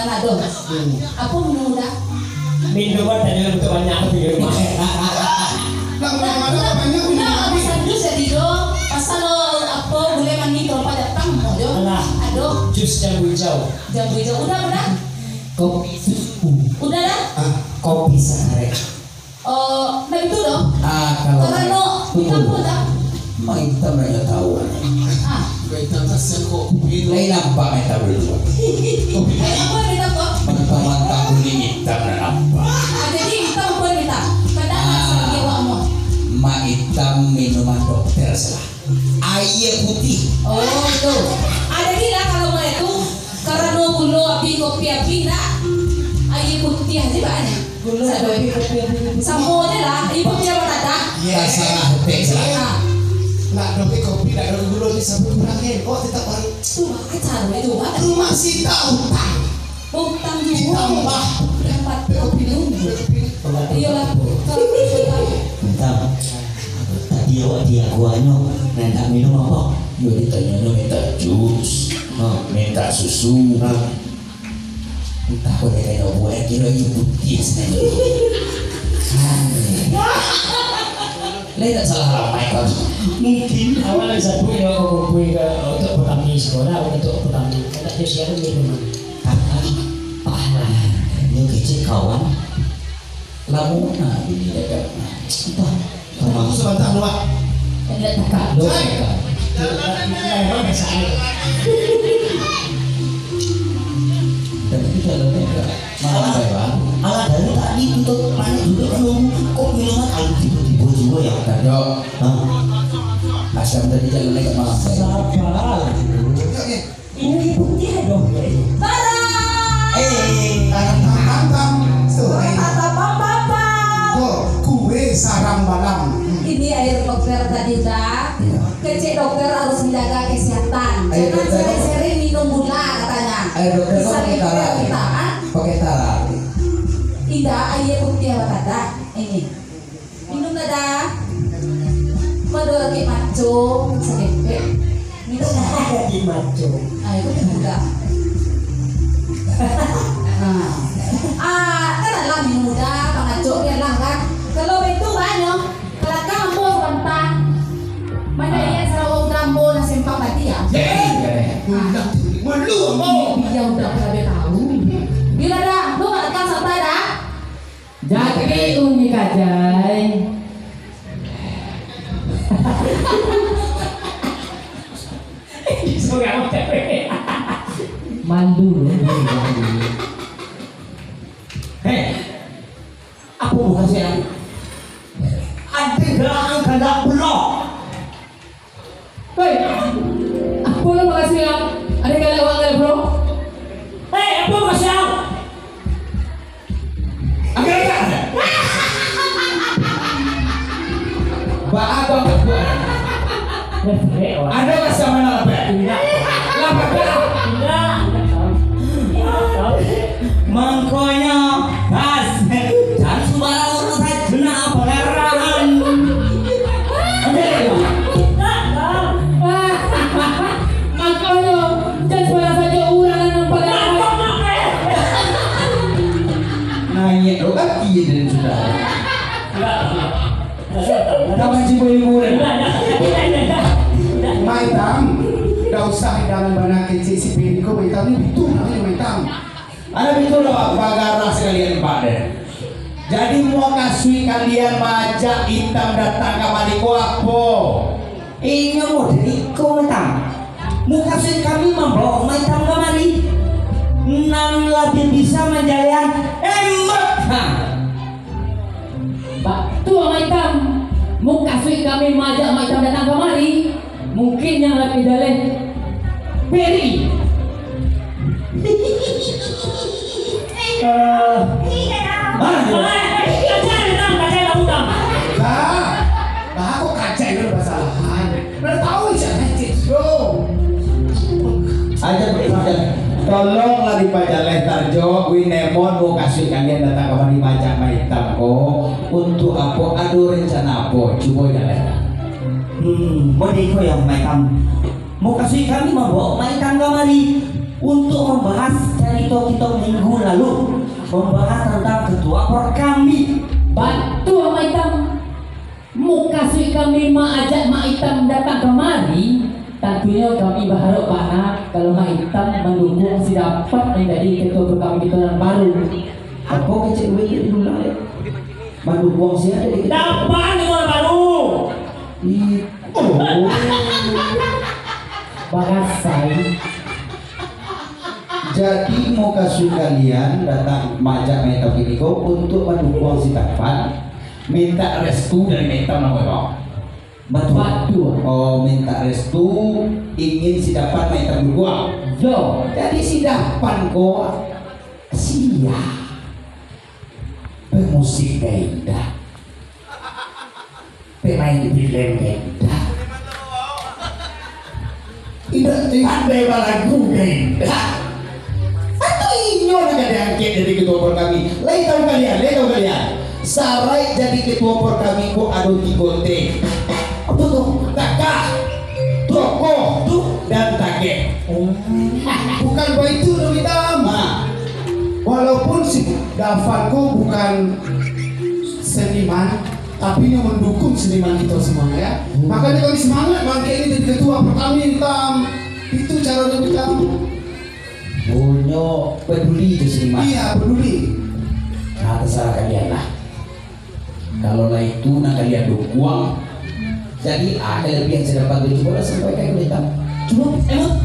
mana dong? Apa muda? Minuman tadi untuk banyak di rumah. Udah jus jadi dong. Pasal apa boleh mandi kalau pada datang mau dong. Aduh. Jus jambu hijau. Jambu hijau udah. Kopi susu. Udah dah. Kopi sehari. Nah itu dong. Kalau Karena kita dah. Mak kita mereka tahu. Kita tasnya kopi. Lain nampak kita berdua. Apa yang kita kok? Mantap-mantap kuning hitam dan apa? Jadi kita apa yang kita? Kadang asal awakmu. Mak hitam minuman dokter salah. Air putih. Oh itu. Ada gila kalau mau itu karena gula api kopi api nak. Air putih aja banyak. Gula api kopi api. Sama aja lah. Air putih apa tak? Ya salah teh salah. Nak dope kopi, nak dope gula ni sampai kurangin. Oh tetap orang. Tuh acar itu kan. Rumah si tahu. Utang juga. Tambah. Tempat kopi dulu. Iyalah. Kalau kita Bentar, tadi awak dia guanya nak minum apa? Yo ditanya minta jus, minta susu, entah kau dia kena buat kira itu putih sebenarnya. Lain tak salah ramai kau. Mungkin awalnya satu yang aku kumpul untuk petani sekolah untuk petani. Kalau dia siapa minuman. Ini kecil kawan. Lamuna ini dekat. Entah. Aku sebentar luar. lihat kakak. Memang saya. Dan itu dalamnya enggak. Malah dari tadi untuk mana duduk kok minuman air tiba-tiba juga ya. Dado. Asam tadi jalan lagi malam saya. Sabar. Ini putih dong. Tam. Kue sarang balam. Ini air dokter tadi dah. Kecil dokter harus menjaga kesehatan. Jangan sering-sering minum gula katanya. Air dokter Bisa pakai tara. kita, Pakai tara. tidak air putih apa kata? Ini minum nada. Pada lagi maco sedikit. Minum nada. Di maco. Air putih muda. Kan adalah minum muda, pengacau dia lah kan. Kalau itu banyak, kalau kamu bantang, mana yang selalu kamu nasi simpang tadi ya? Melu Dia udah berapa tahu. Bila dah, lu nggak akan sampai dah. Jadi unik aja. Semoga mandu loh. Hei, aku bukan siapa. Ada gelang kagak penuh. Hei, aku lo makasih ya. Ada kali uang kali bro. Hei, aku makasih ya. Agak. Bapak ada masa mana apa? Tidak. Mangkonya gas. Jangan sembarang orang saya kena apa lerahan. Makanya jangan sembarang saja orang yang pada Nanya doa dan sudah. Kamu cipu ibu dan. Maitam. Dah usah dalam bana kecil si Piniko Maitam ni itu namanya Maitam. Ada betul loh bagara sekalian pada. Jadi mau kasih kalian majak hitam datang ke Maliko apa? Ini mau dari hitam. Mau kasih kami membawa hitam ke Mali. Enam lebih bisa menjalan emak. Pak, tuh hitam. Mau kasih kami majak hitam datang kemari. Mungkin yang lebih jalan Peri. Aku kaca itu basalahan. Udah tahu jangan bro. Aja betul. Tolonglah di Pajaleh Tarjo, Winemon mau kasih kalian datang kemari majak hitam kok. Untuk apa? Aduh rencana apa? Coba jalan. Mau deko yang hitam. Mau kasih kami membawa hitam kemari untuk membahas dari kita minggu lalu membahas tentang ketua por kami. Bantu Mak Itam. Muka sui kami ajak Mak Itam datang kemari. Tentunya kami berharap banget kalau Mak Itam mendukung si dapat menjadi ketua kami kita yang baru. Apa kecil duit dulu lah? Mendukung sih ada di Dapat dengan baru. Bahasai. Jadi mau kasih kalian datang majak Mak Itam ini kok untuk mendukung si dapat minta restu dari Mak Itam namanya. Batu. Oh, minta restu ingin si dapat Mak Itam dukung. Yo. Jadi si dapat kok siap pemusik indah, pemain film indah, tidak pandai lagu indah. Atau inyo nak diangkat jadi ketua por kami. Lain tahu kalian. Sarai jadi ketua por kami kok ada tigote. Apa tuh? Takah, toko, tuh dan take. Bukan begitu dong Itam. Walaupun si Davanko bukan seniman, tapi dia mendukung seniman kita semua ya. Makanya kami semangat bangke ini jadi ketua pertama Itam. Itu caranya Itam. Punya peduli itu seniman. Iya peduli. Nah terserah kalian lah. Kalau lah itu nak kalian dukung, jadi ada lebih yang saya dapat coba lah sampaikan ke kita. Coba emang.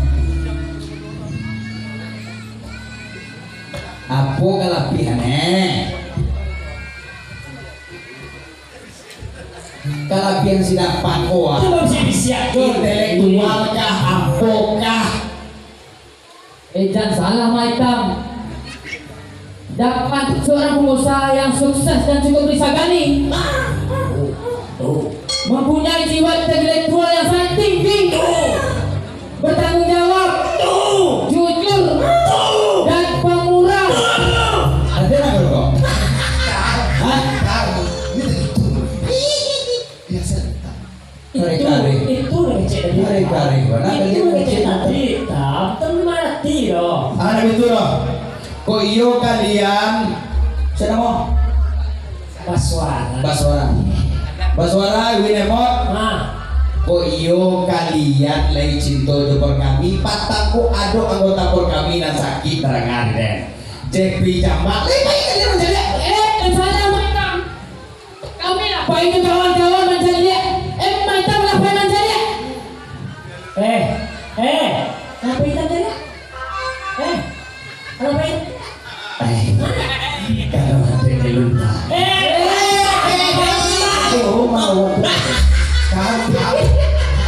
Apa kelebihannya? Kelebihan si dapat kuat. Coba bisa Intelektual kah? Apakah? Jangan salah Mak Itam. Dapat seorang pengusaha yang sukses dan cukup disegani. Mempunyai jiwa intelektual yang sangat tinggi. Bertanggung jawab. Jujur. Dan pemurah. Ada nggak kok? Hah? Ini begitu. Biasa Itam. Itu Mereka. Ada itu loh. Kok iyo kalian? Siapa mau? Baswara, Winemot. Kok iyo kalian lagi cinta por kami? Pataku ado anggota por kami dan sakit terangan deh. Jepri jambak. Baik kalian menjadi. Saya Mak Itam. Kami apa itu kawan-kawan mencari? Mak Itam apa yang mencari? Apa itu mencari? Apa itu? Kalau hati lupa. Oh mau.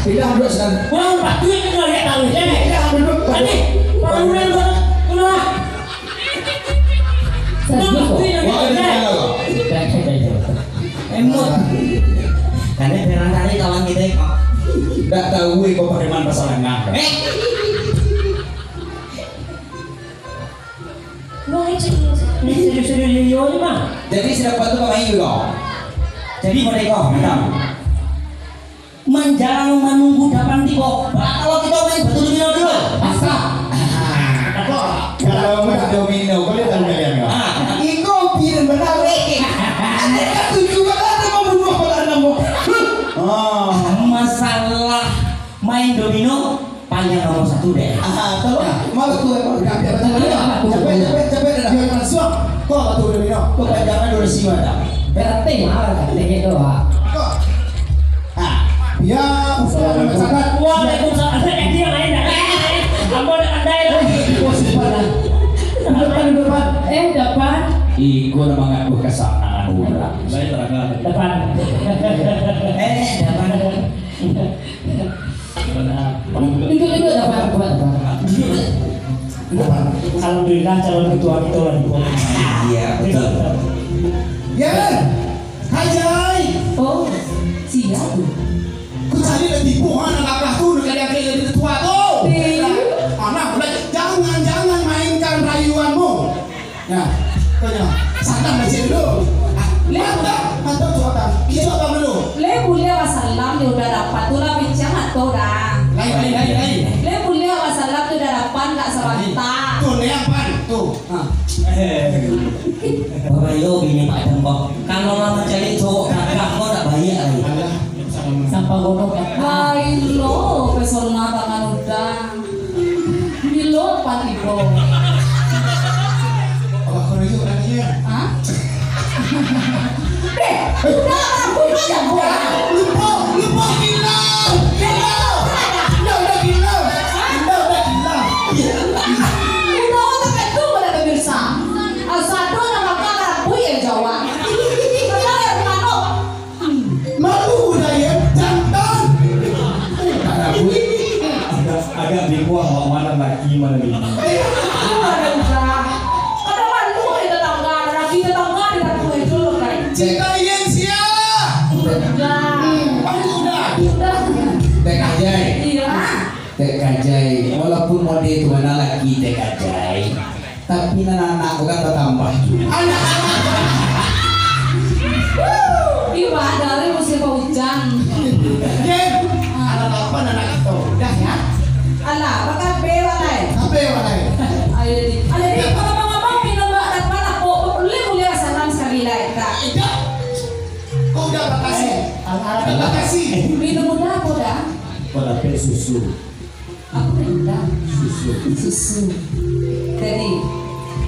Tidak duduk sekarang. Wow, Pak Dwi kenal ya tahu ya. Tidak duduk. Tadi, Pak Dwi kenal. Wah ini kalau. emot. Karena barangkali kawan kita kok Tidak tahu kok bagaimana pasangan. Jadi sudah bantu pemain juga. jadi mereka macam menjalang menunggu dapan tiba. Kalau kita main betul domino dulu. Kalau main domino, boleh tahu kalian nggak? Iko biar benar lagi. Anda tujuh kali mau bunuh kalau mau. Oh, Masalah main domino panjang nomor 1 deh. kalau mau tuh capek dah. Biar langsung. Kok batu domino? Kok jangan dulu sih mana? Berarti malah katanya gitu Pak. Kok? Ah, Ya, usaha sangat. Waalaikumsalam. Dia lain dah. Kamu ada dapat. Iko nama ngaku kesanaan orang. Dapat. Dapan. Itu dapat. Alhamdulillah calon ketua kita lagi. Iya betul. Ya, Hai Jai. Oh, siap. Ku tadi udah tipu anak kakak tuh udah kayak jadi ketua tuh. Anak udah jangan mainkan rayuanmu. Ya, tanya. Santan aja dulu. Mantap tuh apa? Itu apa dulu? Le mulia wasallam dia udah dapat tuh lah bincang atau dah. Lain. Le mulia wasallam tuh udah dapat nggak sebentar. Tuh, yang pan. itu. Bapak yo bini Pak Adam kok. Kalau lama cari cowok kakak kok tak bayar lagi. Alah, Sampah gonok ya. Hai lo, pesona tangan udang. Milo patibo. apa kau itu orangnya? Hah? Udah aku aja gua. Lupa gila. Udah gila. Udah otak itu boleh pemirsa. Asado nama kakak buaya Jawa. Kalau yang mana? Malu udah ya, jantan. Agak bingung mau mana lagi mana ini. Ada udah. Ada mantu di tetangga, ada lagi tetangga di dapur itu loh kan. Cinta yang sia. Udah. Udah. Tek ajai. Iya. Tek ajai. Walaupun mode itu mana lagi tek ajai. Tapi anak aku kan bertambah juga. Iya, dari musim hujan. Jen, ada apa anak itu? Udah ya. Alah, bakal bewa lain. Apa yang lain? Ada di ngomong-ngomong minum dapat mana kok boleh mulia salam sekali lain kak. Tidak. Kau udah batasi. Batasi. Minum udah aku dah. Pada pe susu. Aku udah susu. Jadi,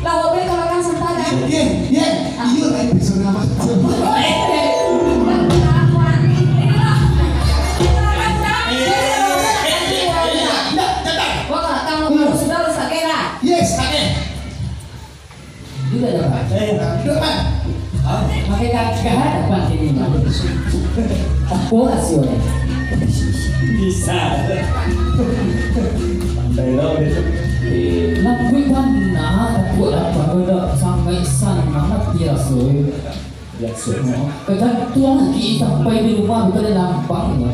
lawa be kalau kan sentada. Jen, iya lah episode nama. Yes, kakek. Juga dapat. Depan. Pakai kagak dapat ini mah. Aku hasilnya. Bisa. Pandai lo deh. Lakuin mana aku dapat udah sampai sana biasa. Biasa. Ketentuan lagi sampai di rumah bukan lampang ya.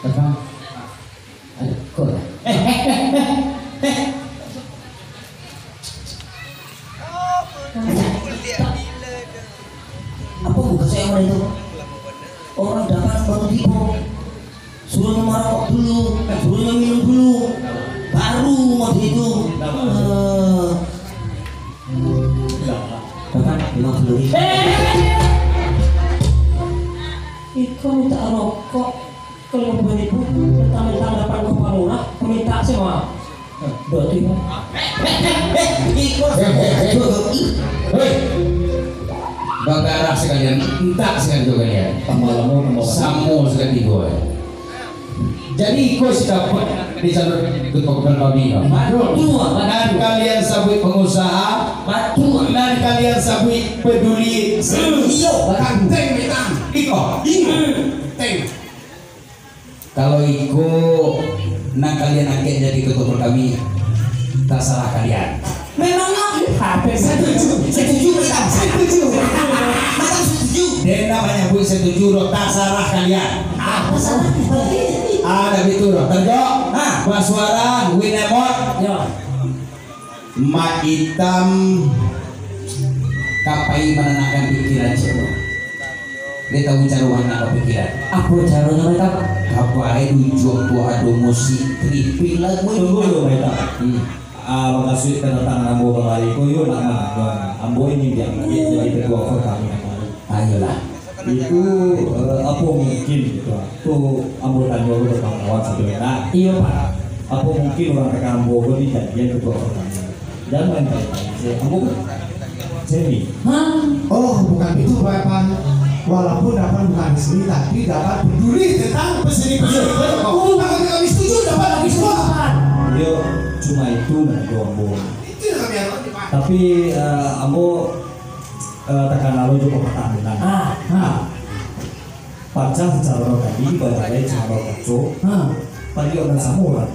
Tetang. Ada kau. Apa bukan saya orang itu? Orang dapat baru tipu. Suruhnya marah dulu, suruhnya minum dulu, baru mau itu. Dapat 50.000. Ikaw minta rokok. Kalau mau beli pun, pertama-tama dapat kepala murah, minta semua. Berarti kan? Hei, bagarah sekalian, entak sekalian juga kalian. Tambah lama. Samu sekali gue. Jadi kau sudah dapat di jalur ketua babi. Dan kalian sabui pengusaha, dan kalian sabui peduli. Kanteng hitam. Iko, Teng. kalau Iko, nah kalian akan jadi ketua kami, tak salah kalian. Memangnya setuju kita setuju. Dan namanya bu setuju, tak salah kalian. Apa salah? Ada betul, terjo, Baswara, Winemot, Ma hitam, kapai menenangkan pikiran cewek. Dia tahu cara mana pikiran. Apa caranya mereka? Kapai tujuh buah ado musik tripping lagu. Tunggu mereka. Makasih kedatangan Ambo kembali. Kau yuk nak Ambo ini yang jadi ketua kami kembali. Ayolah. Itu apa mungkin gitu? Tuh Ambo tanya dulu ke kawan sebenarnya. Iya pak. Apa mungkin orang ke Ambo ini jadian ketua kami? Dan main baik-baik. Ambo Jenny. Oh, bukan itu Bapak. Walaupun dapat bukan di sini, tapi dapat peduli tentang peseni-peseni. Oh, kami setuju dapat lagi semua. Dia cuma itu menurut Ambo. Itu yang kami harapkan Pak. Tapi Ambo tekan lalu juga pertandingan. Pacah secara tadi, badai cara kacau. Pagi orang samurai.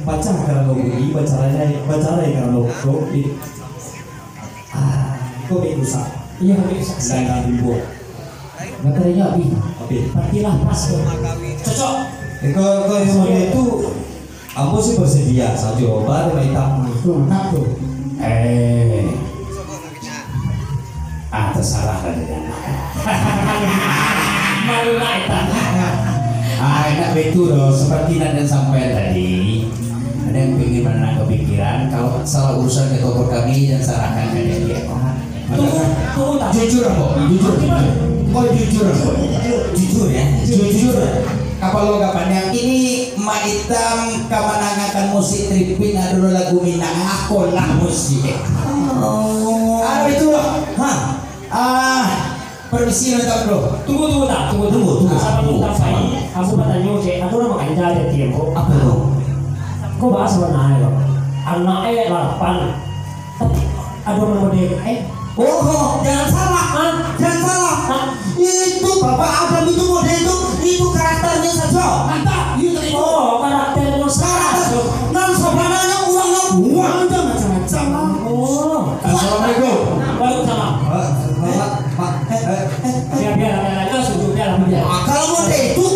Pacah karena lo beli, bacarai karena lo itu. Kau berusaha. Iya, saya nggak dibuat. Materinya abi. Oke. Partilah pas. Cocok. Kalau semuanya itu, Ambo sih bersedia. Saja baru hitam. Mantap tuh. Terserah kalian. Malu lain. Enak betul loh, seperti nanti sampai tadi. ada yang ingin menenang kepikiran. Kalau salah urusan ketua kami dan sarankan ke dia. Tunggu tak? Jujur apa? Jujur. Oh jujur apa? Jujur ya. Jujur. Kapal lo kapan yang ini Mak Itam kemenangan musik tripping adalah lagu Minang aku lah musik. Oh. Itu loh. Hah? Permisi nonton bro. Tunggu tak? Tunggu. Sama lu tak fai, aku bertanya ke, aku nama kanca ada tim kok. Apa itu? Kok bahas warna air kok? Anak 8. Tapi ada nama dia. Oh, jangan salah. Jangan salah. Itu Bapak Adam itu model itu karakternya saja. Mantap, iya tadi. Oh, karakternya Karakter. Non sopananya uangnya buang aja macam-macam. Oh, Assalamualaikum. waalaikumsalam. Biar anak-anaknya sujudnya lah dia. Kalau model itu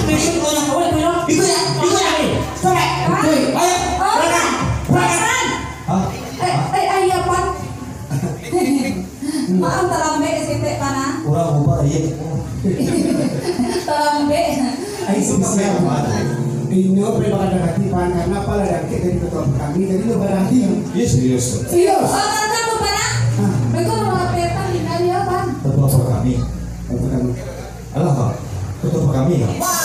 besok banyak. Itu ya. Coba. Ayo. Berangkat. Ayah pan. Maaf talambe SMP pana. Kurang bubar ya. Talambe. Ayo spesial banget. Ini pribadi katipan karena apa ada dari ketua kami jadi lo berarti. Iya serius. Serius. Oh, karena apa pana? Beko mau peta di kali apa? Ketua kami. Untuk kami. Alah, ketua kami ya. Wah,